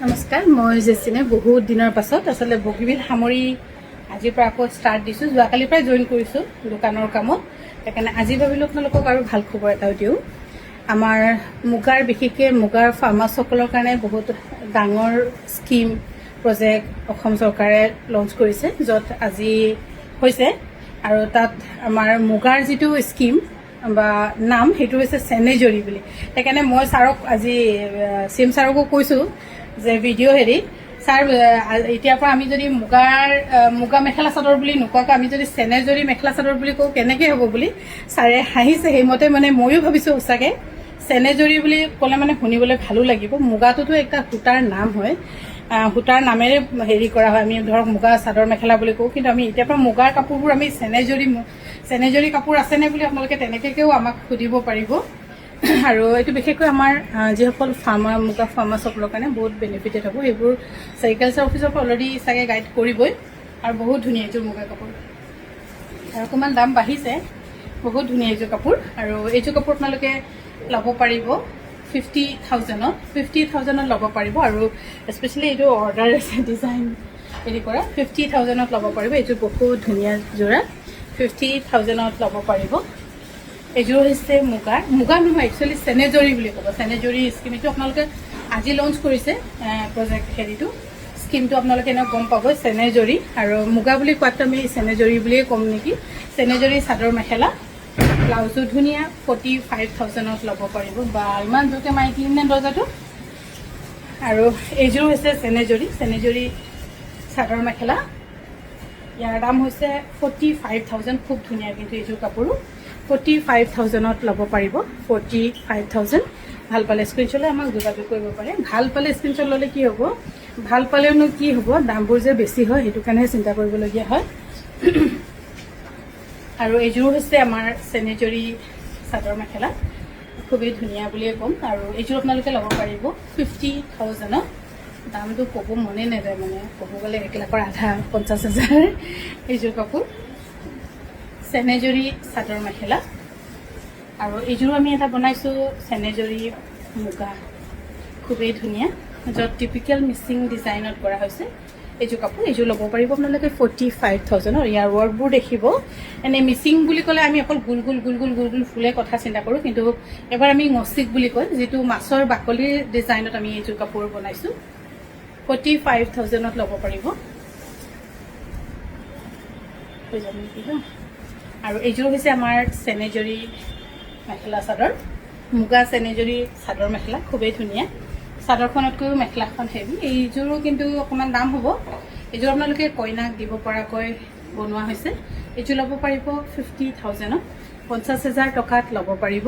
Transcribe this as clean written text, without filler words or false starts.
নমস্কাৰ, মই জেচিনে বহুত দিনৰ পাছত আসলে বগীবিল সামৰি আজিৰ পৰা আকৌ ষ্টাৰ্ট দিছোঁ। যোৱাকালিৰ পৰা জইন কৰিছোঁ দোকানৰ কামত। সেইকাৰণে আজি ভাবিলোঁ আপোনালোকক আৰু ভাল খবৰ এটাও দিওঁ। আমাৰ মুগাৰ, বিশেষকৈ মুগাৰ ফাৰ্মাৰ্ছসকলৰ কাৰণে বহুত ডাঙৰ স্কিম প্ৰজেক্ট অসম চৰকাৰে লঞ্চ কৰিছে, য'ত আজি হৈছে। আৰু তাত আমাৰ মুগাৰ যিটো স্কিম বা নাম সেইটো হৈছে চেনেজৰী বুলি। সেইকাৰণে মই ছাৰক আজি চিএম ছাৰকো কৈছোঁ যে ভিডিঅ' হেৰি ছাৰ, এতিয়াৰ পৰা আমি যদি মুগা মেখেলা চাদৰ বুলি নোকোৱাকৈ আমি যদি চেনেজৰী মেখেলা চাদৰ বুলি কওঁ কেনেকৈ হ'ব বুলি ছাৰে হাঁহিছে। সেইমতে মানে ময়ো ভাবিছোঁ সঁচাকৈ চেনেজৰী বুলি ক'লে মানে শুনিবলৈ ভালো লাগিব। মুগাটোতো এটা সূতাৰ নাম হয়, সূতাৰ নামেৰে হেৰি কৰা হয়। আমি ধৰক মুগা চাদৰ মেখেলা বুলি কওঁ, কিন্তু আমি এতিয়াৰ পৰা মুগাৰ কাপোৰবোৰ আমি চেনেজৰী কাপোৰ আছেনে বুলি আপোনালোকে তেনেকৈও আমাক সুধিব পাৰিব। আৰু এইটো বিশেষকৈ আমাৰ যিসকল মুগা ফাৰ্মাৰ্ছসকলৰ কাৰণে বহুত বেনিফিটেড হ'ব। এইবোৰ ছেৰিকালচাৰ অফিচৰ পৰা অলৰেডি চাগে গাইড কৰিবই। আৰু বহুত ধুনীয়া এইযোৰ মুগা কাপোৰ, আৰু অকণমান দাম বাঢ়িছে। বহুত ধুনীয়া এইযোৰ কাপোৰ, আৰু এইযোৰ কাপোৰ আপোনালোকে ল'ব পাৰিব 50,000ত ল'ব পাৰিব। আৰু স্পেচিয়েলি এইটো অৰ্ডাৰ আছে, ডিজাইন হেৰি কৰা 50,000ত ল'ব পাৰিব। এইযোৰ বহুত ধুনীয়া যোৰা, 50,000ত ল'ব পাৰিব। এইযোৰ হৈছে মুগা নহয়, একচুৱেলি চেনেজৰী বুলি ক'ব। চেনেজৰী স্কিম এইটো আপোনালোকে আজি লঞ্চ কৰিছে প্ৰজেক্ট হেৰিটো, স্কিমটো আপোনালোকে এনেও গম পাব চেনেজৰী। আৰু মুগা বুলি কোৱাততো আমি চেনেজৰী বুলিয়ে ক'ম নেকি। চেনেজৰী চাদৰ মেখেলা, ব্লাউজো ধুনীয়া, 45,000ত ল'ব পাৰিব। বা ইমান জোৰকৈ মাৰি দিম নে দৰ্জাটো। আৰু এইযোৰ হৈছে চেনেজৰী চাদৰ মেখেলা। ইয়াৰ দাম হৈছে 45,000। খুব ধুনীয়া কিন্তু এইযোৰ কাপোৰো 45,000ত ল'ব পাৰিব। 45,000। ভাল পালে স্ক্ৰীনশ্বট লৈ আমাক যোগাযোগ কৰিব পাৰে। ভাল পালে স্ক্ৰীনশ্বট ল'লে কি হ'ব, ভাল পালেওনো কি হ'ব, দামবোৰ যে বেছি হয় সেইটো কাৰণেহে চিন্তা কৰিবলগীয়া হয়। আৰু এইযোৰো হৈছে আমাৰ চেনেজৰী চাদৰ মেখেলা, খুবেই ধুনীয়া বুলিয়ে ক'ম। আৰু এইযোৰ আপোনালোকে ল'ব পাৰিব 50,000ত। দামটো ক'ব মনে নাযায়, মানে ক'ব গ'লে 1,00,000ৰ আধা, 50,000 এইযোৰ কাপোৰ চেনেজৰী চাদৰ মেখেলা। আৰু এইযোৰো আমি এটা বনাইছোঁ চেনেজৰী মুগা, খুবেই ধুনীয়া, য'ত টিপিকেল মিচিং ডিজাইনত কৰা হৈছে এইযোৰ কাপোৰ। এইযোৰ ল'ব পাৰিব আপোনালোকে 45,000ত। ইয়াৰ ৱৰ্কবোৰ দেখিব, এনেই মিচিং বুলি ক'লে আমি অকল গোল গোল ফুলে কথা চিন্তা কৰোঁ, কিন্তু এবাৰ আমি ngচিক বুলি কয়, যিটো মাছৰ বাকলিৰ ডিজাইনত আমি এইযোৰ কাপোৰ বনাইছোঁ। 45,000ত ল'ব পাৰিব। হৈ যাব নেকি ন। আৰু এইযোৰ হৈছে আমাৰ চেনেজৰী মেখেলা চাদৰ, মুগা চেনেজৰী চাদৰ মেখেলা, খুবেই ধুনীয়া। চাদৰখনতকৈও মেখেলাখন হেভি। এইযোৰো কিন্তু অকণমান দাম হ'ব। এইযোৰ আপোনালোকে কইনাক দিব পৰাকৈ বনোৱা হৈছে। এইযোৰ ল'ব পাৰিব 50,000ত, 50,000 টকাত ল'ব পাৰিব।